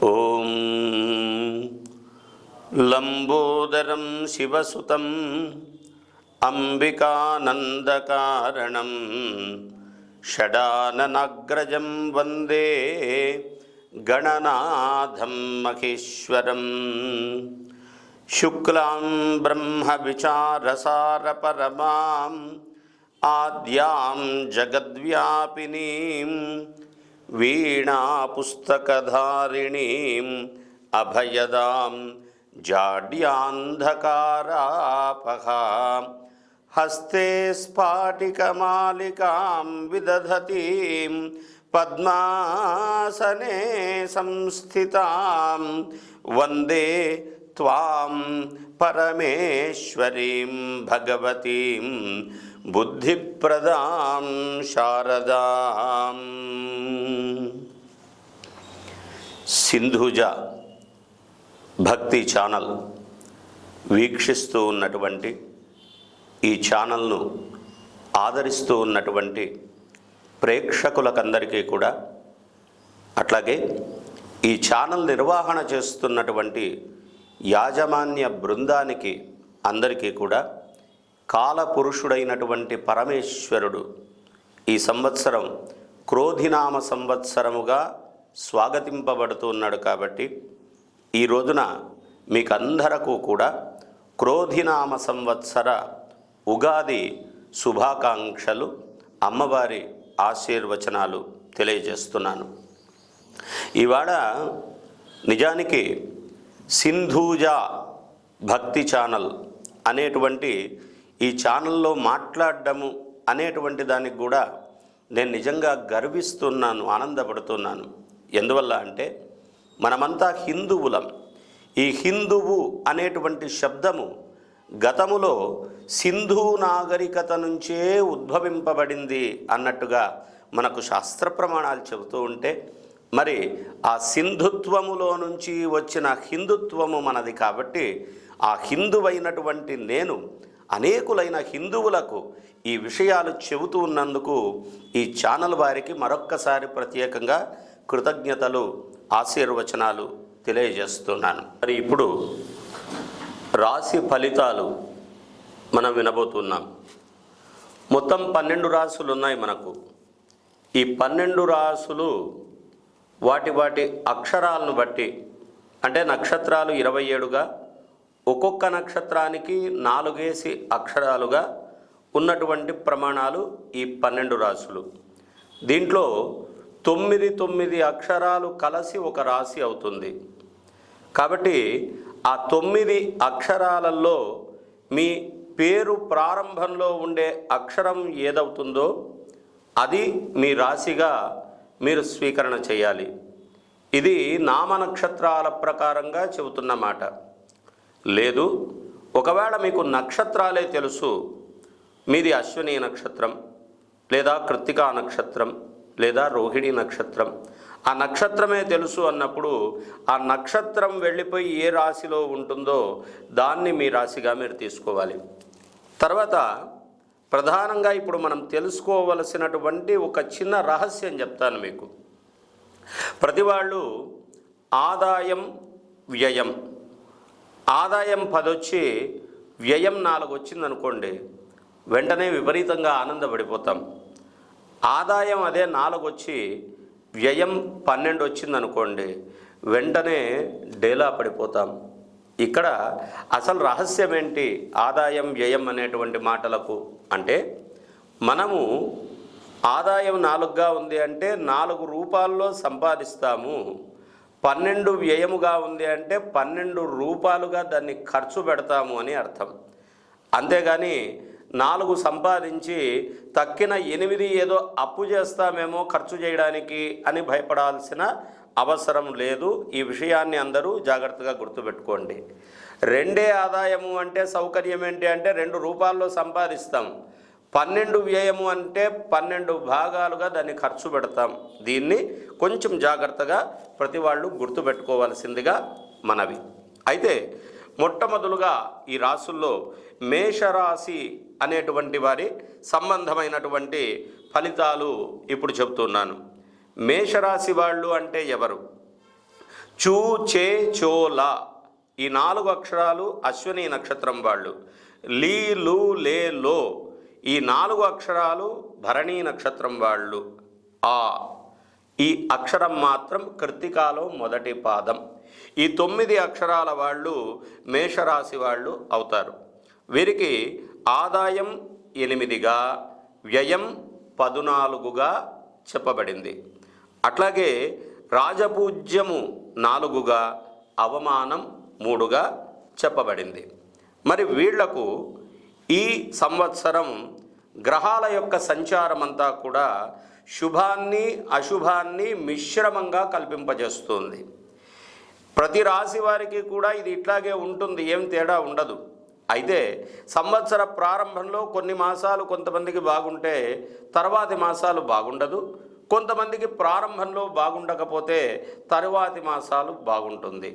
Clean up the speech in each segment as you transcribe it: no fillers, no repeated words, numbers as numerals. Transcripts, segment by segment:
ఓం లంబోదరం శివసుతం అంబికానందకారణం షడాననాగ్రజం వందే గణనాథం మహేశ్వరం. శుక్లాం బ్రహ్మ విచారసారపరమాం ఆద్యాం జగద్వ్యాపినీం వీణాపుస్తకధారిణీం అభయదాం జాడ్యాంధకారాపహాం హస్తే స్ఫాటికమాలికాం విదధతీం పద్మాసనే సంస్థితాం వందే త్వాం పరమేశ్వరీం భగవతీం బుద్ధిప్రదాం శారదాం. సింధూజ భక్తి ఛానల్ వీక్షిస్తూ ఉన్నటువంటి, ఈ ఛానల్ను ఆదరిస్తూ ఉన్నటువంటి ప్రేక్షకులకందరికీ కూడా, అట్లాగే ఈ ఛానల్ నిర్వహణ చేస్తున్నటువంటి యాజమాన్య బృందానికి అందరికీ కూడా కాలపురుషుడైనటువంటి పరమేశ్వరుడు ఈ సంవత్సరం క్రోధినామ సంవత్సరముగా స్వాగతింపబడుతున్నాడు. కాబట్టి ఈ రోజున మీకందరకు కూడా క్రోధినామ సంవత్సర ఉగాది శుభాకాంక్షలు, అమ్మవారి ఆశీర్వచనాలు తెలియజేస్తున్నాను. ఇవాళ నిజానికి సింధూజ భక్తి ఛానల్ అనేటువంటి ఈ ఛానల్లో మాట్లాడడము అనేటువంటి దానికి కూడా నేను నిజంగా గర్విస్తున్నాను, ఆనందపడుతున్నాను. ఎందువల్ల అంటే మనమంతా హిందువులం. ఈ హిందువు అనేటువంటి శబ్దము గతములో సింధు నాగరికత నుంచే ఉద్భవింపబడింది అన్నట్టుగా మనకు శాస్త్ర ప్రమాణాలు చెబుతూ ఉంటే, మరి ఆ సింధుత్వములో నుంచి వచ్చిన హిందుత్వము మనది. కాబట్టి ఆ హిందువైనటువంటి నేను అనేకులైన హిందువులకు ఈ విషయాలు చెబుతూ ఉన్నందుకు ఈ ఛానల్ వారికి మరొక్కసారి ప్రత్యేకంగా కృతజ్ఞతలు, ఆశీర్వచనాలు తెలియజేస్తున్నాను. మరి ఇప్పుడు రాశి ఫలితాలు మనం వినబోతున్నాం. మొత్తం 12 రాశులు ఉన్నాయి మనకు. ఈ 12 రాశులు వాటి వాటి అక్షరాలను బట్టి, అంటే నక్షత్రాలు 27గా, ఒక్కొక్క నక్షత్రానికి 4 అక్షరాలుగా ఉన్నటువంటి ప్రమాణాలు ఈ 12 రాశులు. దీంట్లో 9 అక్షరాలు కలిసి ఒక రాశి అవుతుంది. కాబట్టి ఆ 9 అక్షరాలలో మీ పేరు ప్రారంభంలో ఉండే అక్షరం ఏదవుతుందో అది మీ రాశిగా మీరు స్వీకరణ చేయాలి. ఇది నామనక్షత్రాల ప్రకారంగా చెబుతున్నమాట. లేదు, ఒకవేళ మీకు నక్షత్రాలే తెలుసు, మీది అశ్విని నక్షత్రం లేదా కృత్తికా నక్షత్రం లేదా రోహిణి నక్షత్రం, ఆ నక్షత్రమే తెలుసు అన్నప్పుడు ఆ నక్షత్రం వెళ్ళిపోయి ఏ రాశిలో ఉంటుందో దాన్ని మీ రాశిగా మీరు తీసుకోవాలి. తర్వాత ప్రధానంగా ఇప్పుడు మనం తెలుసుకోవలసినటువంటి ఒక చిన్న రహస్యం చెప్తాను మీకు. ప్రతి వాళ్ళు ఆదాయం వ్యయం, ఆదాయం 10 వచ్చి వ్యయం 4 వచ్చిందనుకోండి, వెంటనే విపరీతంగా ఆనందపడిపోతాం. ఆదాయం అదే 4 వచ్చి వ్యయం 12 వచ్చిందనుకోండి, వెంటనే డేలా పడిపోతాం. ఇక్కడ అసలు రహస్యం ఏంటి ఆదాయం వ్యయం అనేటువంటి మాటలకు అంటే, మనము ఆదాయం 4గా ఉంది అంటే 4 రూపాల్లో సంపాదిస్తాము, 12 వ్యయముగా ఉంది అంటే 12 రూపాయలుగా దాన్ని ఖర్చు పెడతాము అని అర్థం. అంతేగాని 4 సంపాదించి తక్కిన 8 ఏదో అప్పు చేస్తామేమో ఖర్చు చేయడానికి అని భయపడాల్సిన అవసరం లేదు. ఈ విషయాన్ని అందరూ జాగ్రత్తగా గుర్తుపెట్టుకోండి. 2 ఆదాయము అంటే సౌకర్యం ఏంటి అంటే 2 రూపాయల్లో సంపాదిస్తాం, 12 వ్యయము అంటే 12 భాగాలుగా దాన్ని ఖర్చు పెడతాం. దీన్ని కొంచెం జాగ్రత్తగా ప్రతి వాళ్ళు గుర్తుపెట్టుకోవాల్సిందిగా మనవి. అయితే మొట్టమొదలుగా ఈ రాసుల్లో మేషరాశి అనేటువంటి వారి సంబంధమైనటువంటి ఫలితాలు ఇప్పుడు చెప్తున్నాను. మేషరాశి వాళ్ళు అంటే ఎవరు? చూ, చే, చో, లా ఈ 4 అక్షరాలు అశ్విని నక్షత్రం వాళ్ళు. లీ, లు, లే, లో ఈ 4 అక్షరాలు భరణీ నక్షత్రం వాళ్ళు. ఆ ఈ అక్షరం మాత్రం కృత్తికాలో మొదటి పాదం. ఈ 9 అక్షరాల వాళ్ళు మేషరాశి వాళ్ళు అవుతారు. వీరికి ఆదాయం 8గా, వ్యయం 14గా చెప్పబడింది. అట్లాగే రాజపూజ్యము 4గా, అవమానం 3గా చెప్పబడింది. మరి వీళ్లకు ఈ సంవత్సరం గ్రహాల యొక్క సంచారం అంతా కూడా శుభాన్ని అశుభాన్ని మిశ్రమంగా కల్పింపజేస్తుంది. ప్రతి రాశి వారికి కూడా ఇది ఇట్లాగే ఉంటుంది, ఏం తేడా ఉండదు. అయితే సంవత్సర ప్రారంభంలో కొన్ని మాసాలు కొంతమందికి బాగుంటే తర్వాతి మాసాలు బాగుండదు, కొంతమందికి ప్రారంభంలో బాగుండకపోతే తరువాతి మాసాలు బాగుంటుంది.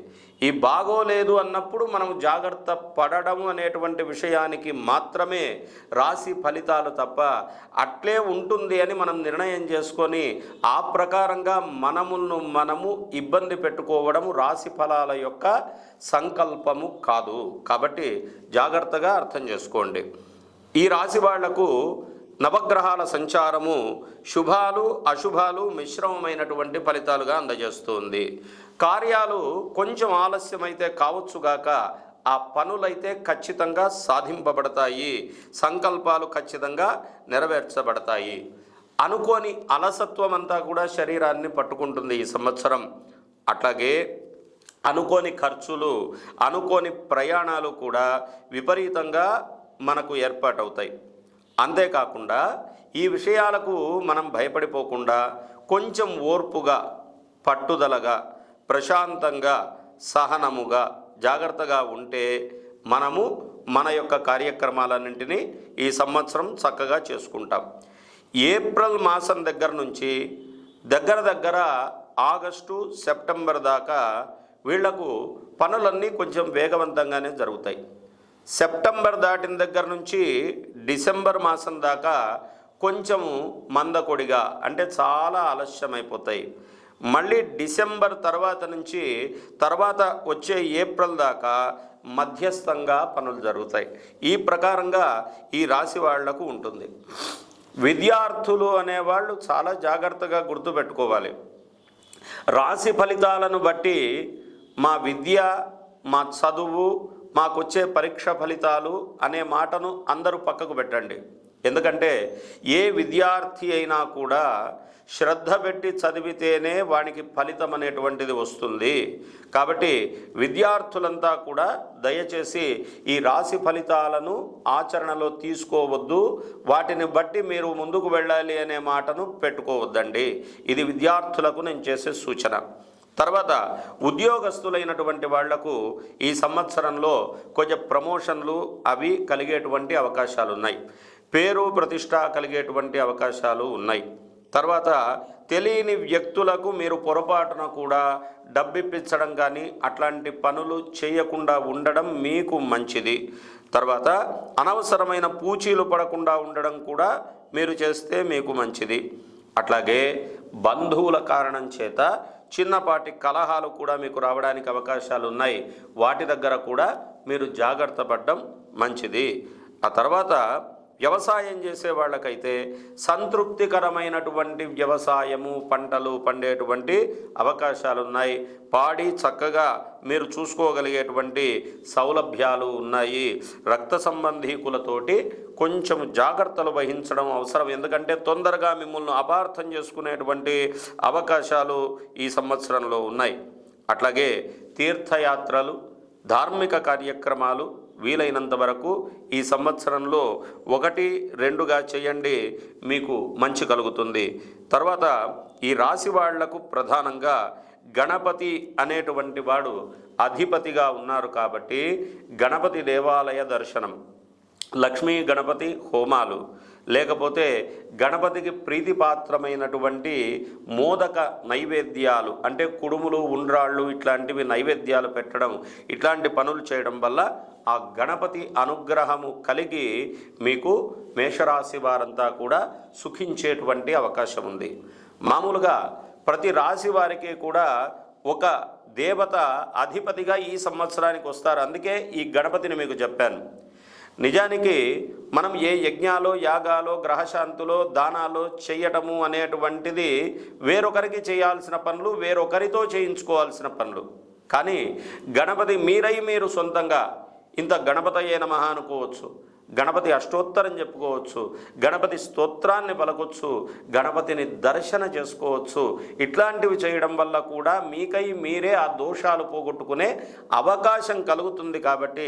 ఈ బాగోలేదు అన్నప్పుడు మనం జాగ్రత్త పడడం అనేటువంటి విషయానికి మాత్రమే రాశి ఫలితాలు తప్ప అట్లే ఉంటుంది అని మనం నిర్ణయం చేసుకొని ఆ ప్రకారంగా మనము ఇబ్బంది పెట్టుకోవడం రాశి ఫలాల యొక్క సంకల్పము కాదు. కాబట్టి జాగ్రత్తగా అర్థం చేసుకోండి. ఈ రాశి వాళ్లకు నవగ్రహాల సంచారము శుభాలు అశుభాలు మిశ్రమమైనటువంటి ఫలితాలుగా అందజేస్తుంది. కార్యాలు కొంచెం ఆలస్యమైతే కావచ్చుగాక ఆ పనులైతే ఖచ్చితంగా సాధింపబడతాయి, సంకల్పాలు ఖచ్చితంగా నెరవేర్చబడతాయి. అనుకోని అలసత్వం అంతా కూడా శరీరాన్ని పట్టుకుంటుంది ఈ సంవత్సరం. అట్లాగే అనుకోని ఖర్చులు, అనుకోని ప్రయాణాలు కూడా విపరీతంగా మనకు ఏర్పాటవుతాయి. అంతేకాకుండా ఈ విషయాలకు మనం భయపడిపోకుండా కొంచెం ఓర్పుగా, పట్టుదలగా, ప్రశాంతంగా, సహనముగా, జాగ్రత్తగా ఉంటే మనము మన యొక్క కార్యక్రమాలన్నింటినీ ఈ సంవత్సరం చక్కగా చేసుకుంటాం. ఏప్రిల్ మాసం దగ్గర నుంచి దగ్గర ఆగస్టు సెప్టెంబర్ దాకా వీళ్లకు పనులన్నీ కొంచెం వేగవంతంగానే జరుగుతాయి. సెప్టెంబర్ దాటిన దగ్గర నుంచి డిసెంబర్ మాసం దాకా కొంచెము మందకొడిగా అంటే చాలా ఆలస్యమైపోతాయి. మళ్ళీ డిసెంబర్ తర్వాత వచ్చే ఏప్రిల్ దాకా మధ్యస్థంగా పనులు జరుగుతాయి. ఈ ప్రకారంగా ఈ రాశి వాళ్లకు ఉంటుంది. విద్యార్థులు అనేవాళ్ళు చాలా జాగ్రత్తగా గుర్తుపెట్టుకోవాలి. రాశి ఫలితాలను బట్టి మా విద్య, మా చదువు, మాకొచ్చే పరీక్ష ఫలితాలు అనే మాటను అందరూ పక్కకు పెట్టండి. ఎందుకంటే ఏ విద్యార్థి అయినా కూడా శ్రద్ధ పెట్టి చదివితేనే వానికి ఫలితం అనేటువంటిది వస్తుంది. కాబట్టి విద్యార్థులంతా కూడా దయచేసి ఈ రాశి ఫలితాలను ఆచరణలో తీసుకోవద్దు, వాటిని బట్టి మీరు ముందుకు వెళ్ళాలి అనే మాటను పెట్టుకోవద్దండి. ఇది విద్యార్థులకు నేను చేసే సూచన. తర్వాత ఉద్యోగస్తులైనటువంటి వాళ్లకు ఈ సంవత్సరంలో కొంచెం ప్రమోషన్లు అవి కలిగేటువంటి అవకాశాలు ఉన్నాయి. పేరు ప్రతిష్ట కలిగేటువంటి అవకాశాలు ఉన్నాయి. తర్వాత తెలియని వ్యక్తులకు మీరు పొరపాటున కూడా డబ్బిప్పించడం కానీ అట్లాంటి పనులు చేయకుండా ఉండడం మీకు మంచిది. తర్వాత అనవసరమైన పూచీలు పడకుండా ఉండడం కూడా మీరు చేస్తే మీకు మంచిది. అట్లాగే బంధువుల కారణం చేత చిన్నపాటి కలహాలు కూడా మీకు రావడానికి అవకాశాలు ఉన్నాయి. వాటి దగ్గర కూడా మీరు జాగ్రత్త పడడం మంచిది. ఆ తర్వాత వ్యవసాయం చేసే వాళ్ళకైతే సంతృప్తికరమైనటువంటి వ్యవసాయము, పంటలు పండేటువంటి అవకాశాలు ఉన్నాయి. పాడి చక్కగా మీరు చూసుకోగలిగేటువంటి సౌలభ్యాలు ఉన్నాయి. రక్త సంబంధీకులతోటి కొంచెం జాగ్రత్తలు వహించడం అవసరం. ఎందుకంటే తొందరగా మిమ్మల్ని అపార్థం చేసుకునేటువంటి అవకాశాలు ఈ సంవత్సరంలో ఉన్నాయి. అట్లాగే తీర్థయాత్రలు, ధార్మిక కార్యక్రమాలు వీలైనంత వరకు ఈ సంవత్సరంలో 1-2గా చేయండి, మీకు మంచి కలుగుతుంది. తర్వాత ఈ రాశి వాళ్లకు ప్రధానంగా గణపతి అనేటువంటి వాడు అధిపతిగా ఉన్నారు కాబట్టి గణపతి దేవాలయ దర్శనం, లక్ష్మీ గణపతి హోమాలు, లేకపోతే గణపతికి ప్రీతిపాత్రమైనటువంటి మోదక నైవేద్యాలు అంటే కుడుములు, ఉండ్రాళ్ళు ఇట్లాంటివి నైవేద్యాలు పెట్టడం, ఇట్లాంటి పనులు చేయడం వల్ల ఆ గణపతి అనుగ్రహము కలిగి మీకు మేషరాశి వారంతా కూడా సుఖించేటువంటి అవకాశం ఉంది. మామూలుగా ప్రతి రాశి వారికి కూడా ఒక దేవత అధిపతిగా ఈ సంవత్సరానికి వస్తారు. అందుకే ఈ గణపతిని మీకు చెప్పాను. నిజానికి మనం ఏ యజ్ఞాలో, యాగాలో, గ్రహశాంతులో, దానాలో చేయటము అనేటువంటిది వేరొకరికి చేయాల్సిన పనులు, వేరొకరితో చేయించుకోవాల్సిన పనులు. కానీ గణపతి మీరు సొంతంగా ఇంత గణపతయే నమః అనుకోవచ్చు, గణపతి అష్టోత్తరం చెప్పుకోవచ్చు, గణపతి స్తోత్రాన్ని పలకొచ్చు, గణపతిని దర్శన చేసుకోవచ్చు. ఇట్లాంటివి చేయడం వల్ల కూడా మీకై మీరే ఆ దోషాలు పోగొట్టుకునే అవకాశం కలుగుతుంది. కాబట్టి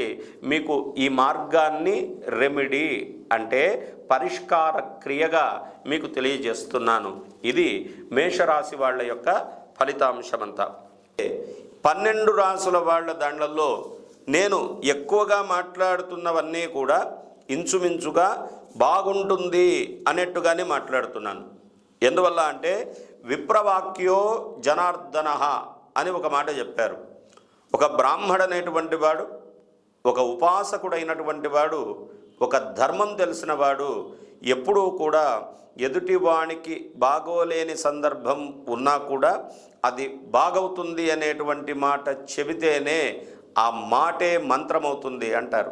మీకు ఈ మార్గాన్ని రెమెడీ అంటే పరిష్కార క్రియగా మీకు తెలియజేస్తున్నాను. ఇది మేషరాశి వాళ్ళ యొక్క ఫలితాంశమంతా. 12 రాసుల వాళ్ళ దాండ్లలో నేను ఎక్కువగా మాట్లాడుతున్నవన్నీ కూడా ఇంచుమించుగా బాగుంటుంది అనేట్టుగానే మాట్లాడుతున్నాను. ఎందువల్ల అంటే విప్రవాక్యో జనార్దన అని ఒక మాట చెప్పారు. ఒక బ్రాహ్మడనేటువంటి వాడు, ఒక ఉపాసకుడైనటువంటి వాడు, ఒక ధర్మం తెలిసిన వాడు ఎప్పుడూ కూడా ఎదుటివానికి బాగోలేని సందర్భం ఉన్నా కూడా అది బాగవుతుంది అనేటువంటి మాట చెబితేనే ఆ మాటే మంత్రమవుతుంది అంటారు.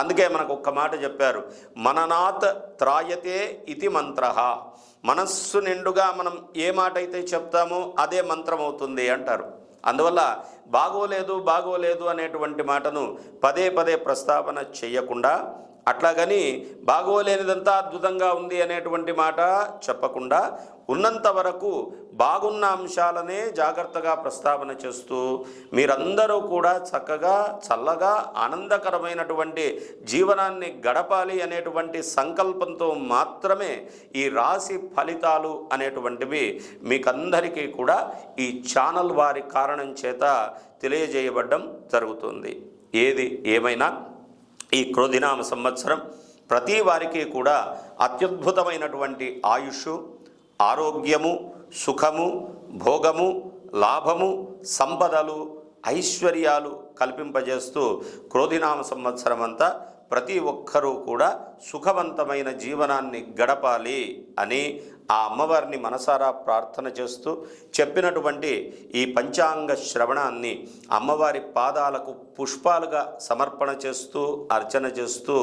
అందుకే మనకు ఒక్క మాట చెప్పారు, మననాత్ త్రాయతే ఇది మంత్ర. మనస్సు నిండుగా మనం ఏ మాట అయితే చెప్తామో అదే మంత్రం అవుతుంది అంటారు. అందువల్ల బాగోలేదు అనేటువంటి మాటను పదే పదే ప్రస్తావన చేయకుండా, అట్లాగని బాగోలేనిదంతా అద్భుతంగా ఉంది అనేటువంటి మాట చెప్పకుండా ఉన్నంత వరకు బాగున్న అంశాలనే జాగ్రత్తగా ప్రస్తావన చేస్తూ మీరందరూ కూడా చక్కగా, చల్లగా, ఆనందకరమైనటువంటి జీవనాన్ని గడపాలి అనేటువంటి సంకల్పంతో మాత్రమే ఈ రాశి ఫలితాలు అనేటువంటివి మీకందరికీ కూడా ఈ ఛానల్ వారి కారణం చేత తెలియజేయబడడం జరుగుతుంది. ఏది ఏమైనా ఈ క్రోధినామ సంవత్సరం ప్రతి వారికి కూడా అత్యద్భుతమైనటువంటి ఆయుష్, ఆరోగ్యము, సుఖము, భోగము, లాభము, సంపదలు, ఐశ్వర్యాలు కల్పింపజేస్తూ క్రోధినామ సంవత్సరం అంతా ప్రతి ఒక్కరూ కూడా సుఖవంతమైన జీవనాన్ని గడపాలి అని ఆ అమ్మవారిని మనసారా ప్రార్థన చేస్తూ చెప్పినటువంటి ఈ పంచాంగ శ్రవణాన్ని అమ్మవారి పాదాలకు పుష్పాలుగా సమర్పణ చేస్తూ అర్చన చేస్తూ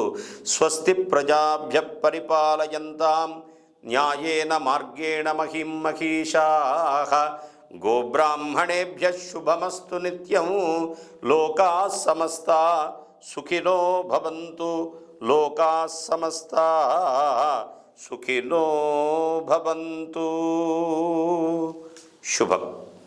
స్వస్తి ప్రజాభ్య పరిపాలయంతాం న్యాయేన మార్గేణ మహిం మహిషాః గోబ్రాహ్మణేభ్య శుభమస్తు నిత్యం లోకాః సమస్తాః సుఖినో భవంతు లోకాః సమస్తాః సుఖినో భవంతు. శుభం.